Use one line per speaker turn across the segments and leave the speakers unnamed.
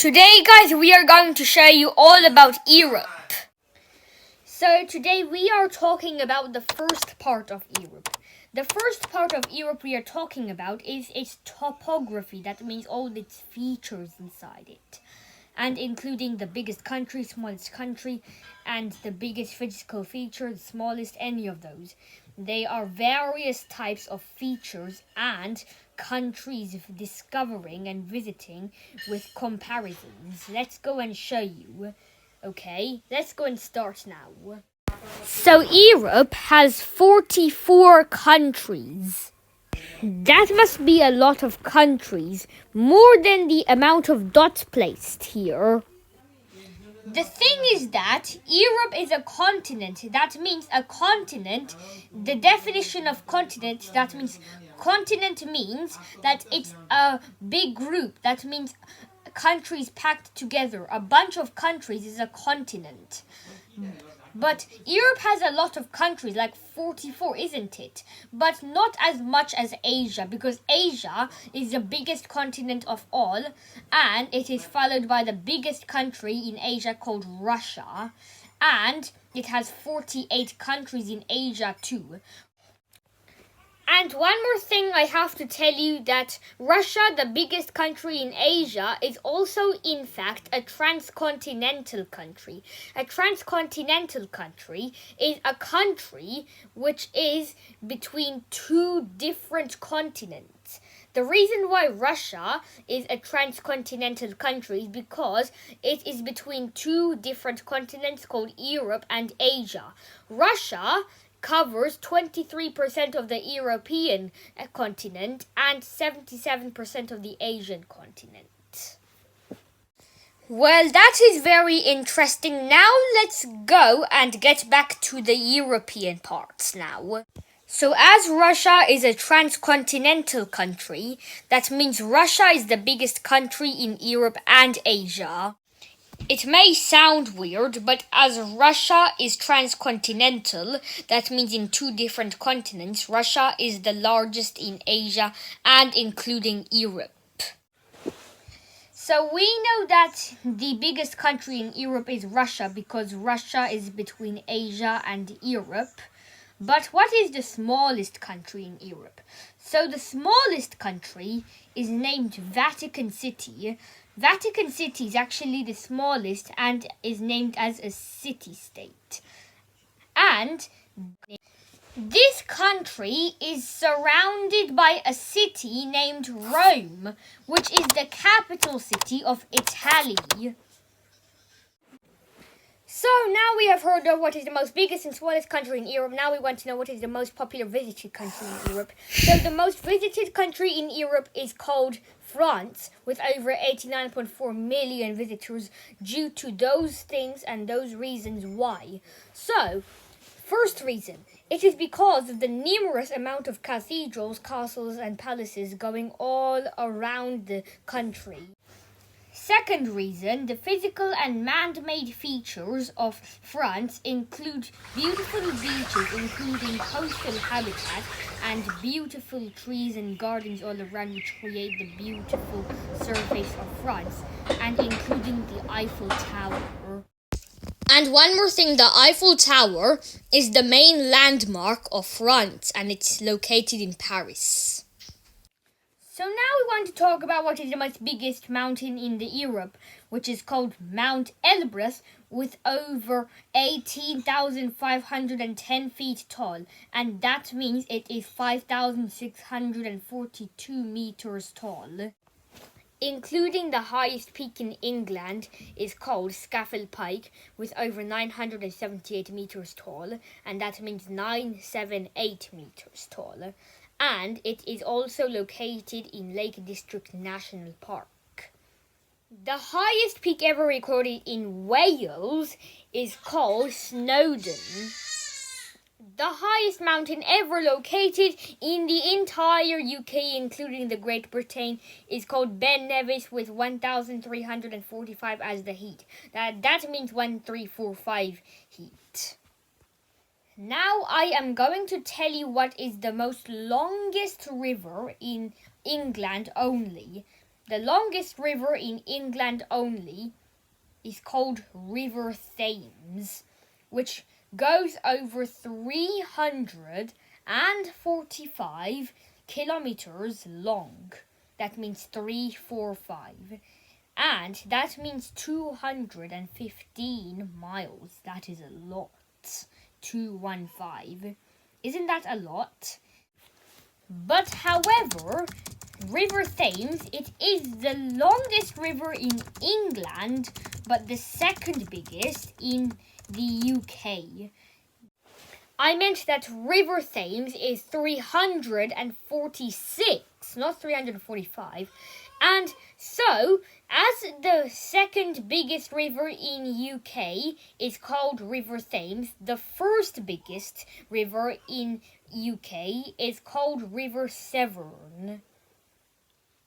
Today, guys, we are going to show you all about Europe. So today we are talking about the first part of Europe. The first part of Europe we are talking about is its topography. That means all its features inside it. And including the biggest country, smallest country, and the biggest physical feature, the smallest, any of those. They are various types of features and countries discovering and visiting with comparisons. Let's go and show you. Okay, let's go and start now. So Europe has 44 countries. That must be a lot of countries, more than the amount of dots placed here. The thing is that Europe is a continent. That means a continent, the definition of continent, that means continent means that it's a big group. That means countries packed together. A bunch of countries is a continent. But Europe has a lot of countries, like 44, isn't it? But not as much as Asia, because Asia is the biggest continent of all, and it is followed by the biggest country in Asia called Russia, and it has 48 countries in Asia too. And one more thing I have to tell you, that Russia, the biggest country in Asia, is also in fact a transcontinental country. A transcontinental country is a country which is between two different continents. The reason why Russia is a transcontinental country is because it is between two different continents called Europe and Asia. Russia covers 23% of the European continent and 77% of the Asian continent. Well, that is very interesting. Now let's go and get back to the European parts now. So as Russia is a transcontinental country, that means Russia is the biggest country in Europe and Asia. It may sound weird, but as Russia is transcontinental, that means in two different continents, Russia is the largest in Asia and including Europe. So we know that the biggest country in Europe is Russia because Russia is between Asia and Europe. But what is the smallest country in Europe? So the smallest country is named Vatican City. Vatican City is actually the smallest and is named as a city-state. And this country is surrounded by a city named Rome, which is the capital city of Italy. So now we have heard of what is the most biggest and smallest country in Europe. Now we want to know what is the most popular visited country in Europe. So the most visited country in Europe is called France, with over 89.4 million visitors due to those things and those reasons why. So, first reason, it is because of the numerous amount of cathedrals, castles and palaces going all around the country. Second reason, the physical and man-made features of France include beautiful beaches, including coastal habitat, and beautiful trees and gardens all around, which create the beautiful surface of France, and including the Eiffel Tower. And one more thing, the Eiffel Tower is the main landmark of France, and it's located in Paris. So now we want to talk about what is the most biggest mountain in the Europe, which is called Mount Elbrus, with over 18,510 feet tall, and that means it is 5,642 meters tall. Including the highest peak in England is called Scafell Pike, with over 978 meters tall, and that means 978 meters tall. And it is also located in Lake District National Park. The highest peak ever recorded in Wales is called Snowdon. The highest mountain ever located in the entire UK, including the Great Britain, is called Ben Nevis, with 1,345 as the heat. That means 1345 heat. Now I am going to tell you what is the most longest river in England only. The longest river in England only is called River Thames, which goes over 345 kilometers long. That means 345. And that means 215 miles. That is a lot. 215. Isn't that a lot? But however, River Thames, it is the longest river in England, but the second biggest in the UK. I meant that River Thames is 346, not 345. And so, as the second biggest river in UK is called River Thames, the first biggest river in UK is called River Severn.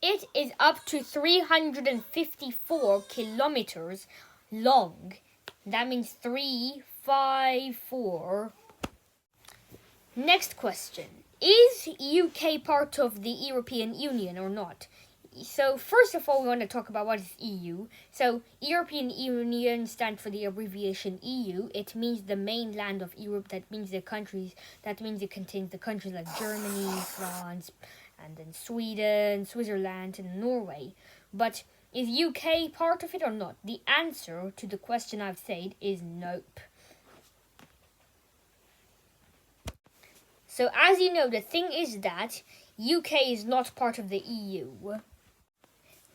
It is up to 354 kilometers long. That means 354. Next question. Is UK part of the European Union or not? So first of all, we want to talk about what is EU. So European Union stands for the abbreviation EU. It means the mainland of Europe. That means the countries. That means it contains the countries like Germany, France, and then Sweden, Switzerland, and Norway. But is UK part of it or not? The answer to the question I've said is nope. So as you know, the thing is that UK is not part of the EU.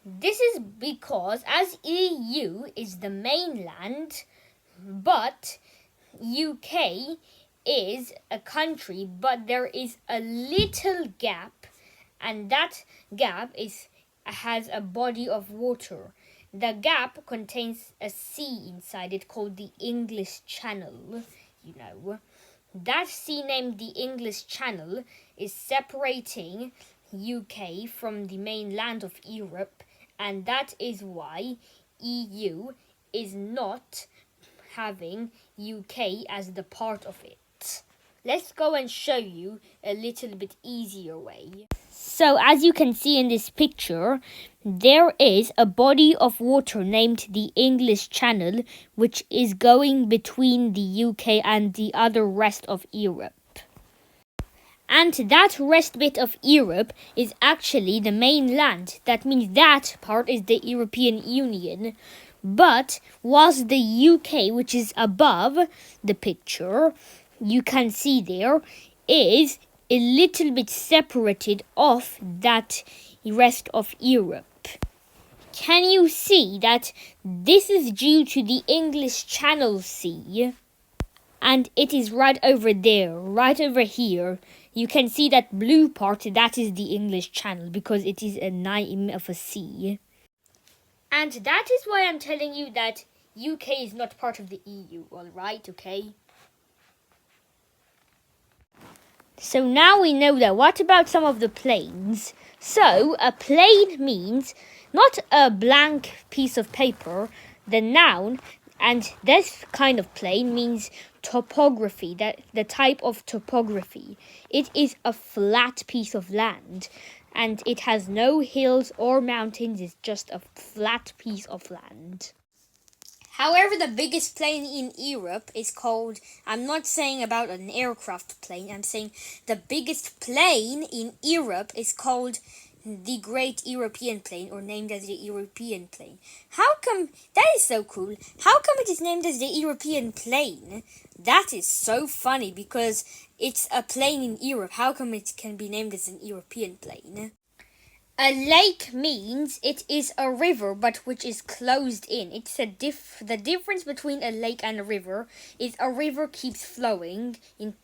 This is because as EU is the mainland, but UK is a country, but there is a little gap, and that gap has a body of water. The gap contains a sea inside it called the English Channel, That sea named the English Channel is separating UK from the mainland of Europe, and that is why EU is not having UK as the part of it. Let's go and show you a little bit easier way. So as you can see in this picture, there is a body of water named the English Channel, which is going between the UK and the other rest of Europe. And that rest bit of Europe is actually the mainland. That means that part is the European Union. But whilst the UK, which is above the picture, you can see there, is a little bit separated off that rest of Europe. Can you see that this is due to the English Channel Sea? And it is right over there, right over here. You can see that blue part, that is the English Channel because it is a name of a sea. And that is why I'm telling you that UK is not part of the EU, alright, okay? So now we know that. What about some of the planes? So a plane means not a blank piece of paper, the noun, and this kind of plane means topography, that the type of topography. It is a flat piece of land, and it has no hills or mountains. It's just a flat piece of land. However, the biggest plane in Europe is called, I'm not saying about an aircraft plane, I'm saying the biggest plane in Europe is called the Great European Plane, or named as the European Plane. How come? That is so cool. How come it is named as the European Plane? That is so funny because it's a plane in Europe. How come it can be named as an European plane? A lake means it is a river, but which is closed in. It's the difference between a lake and a river is a river keeps flowing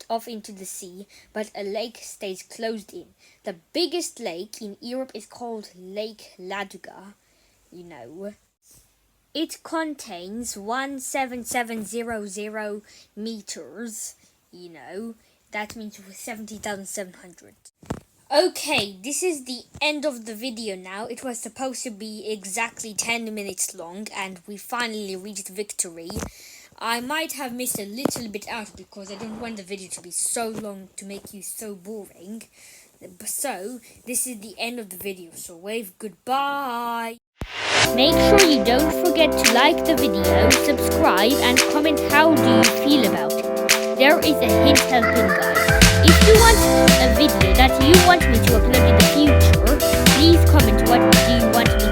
off into the sea, but a lake stays closed in. The biggest lake in Europe is called Lake Ladoga, It contains 17700 meters, That means 70,700. Okay, this is the end of the video now. It was supposed to be exactly 10 minutes long, and we finally reached victory. I might have missed a little bit out because I don't want the video to be so long to make you so boring. So, this is the end of the video, so wave goodbye. Make sure you don't forget to like the video, subscribe, and comment how do you feel about it. There is a hint helping guide. If you want a video that you want me to upload in the future, please comment what do you want me